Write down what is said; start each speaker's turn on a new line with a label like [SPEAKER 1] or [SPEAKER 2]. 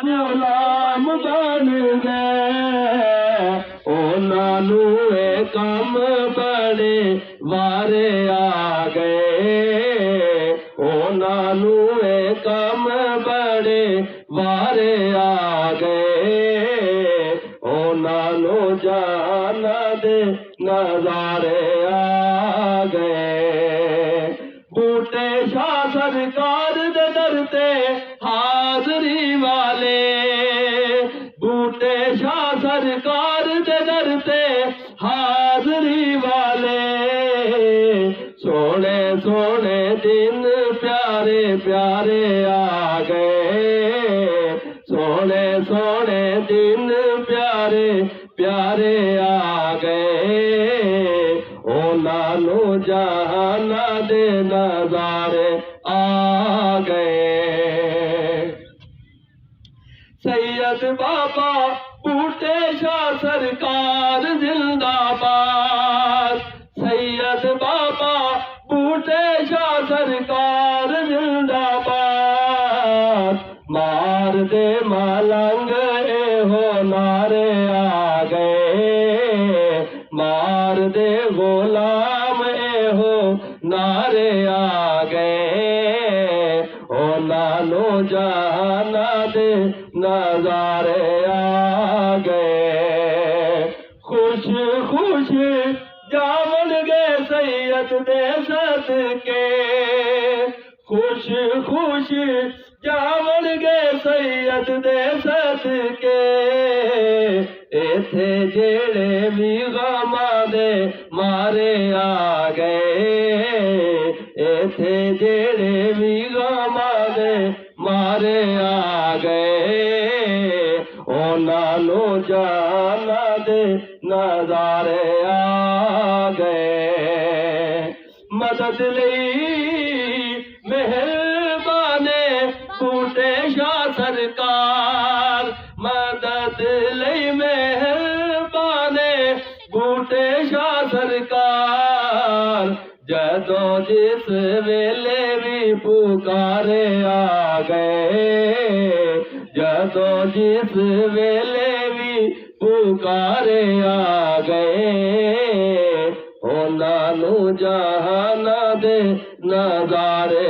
[SPEAKER 1] गुलाम बन गए उन्होंने ये कम बड़े वारे आ गए उन्होंने ये कम बड़े वारे आ गए उन्होंने जाना दे नजारे आ गए बूटे शाह सरकार दे डरते हाजरी वाले बूटे शाह सरकार दे डरते हाजरी वाले सोने सोने दिन प्यारे प्यारे आ गए सोने सोने दिन प्यारे प्यारे आ गए उन्होंने जहाना दे नजारे आ गए सैयद बाबा बूटे शाह सरकार जिंदाबाद सैयद बाबा बूटे शाह सरकार जिंदाबाद मार दे मलंग ए हो नारे आ गए मार दे गुलाम ए हो नारे आ गए उन्होंने जाना दे नजारे आ गए खुश खुश जावन गए सैयद दे सदके खुश खुश जावन गए सैयद दे सदके इथे जेड़े भी गमा दे मारे आ गए इथे जेड़े भी गमा दे मारे आ गए उन्होंने जाना दे नजारे आ गए मदद लई मेहरबाने बूटे शाह सरकार मदद लई मेहरबाने बूटे शाह सरकार जदों जिस वेले भी पुकारे आ गए जदों जिस वेले भी पुकारे आ गए उन्होंने जहाना दे नजारे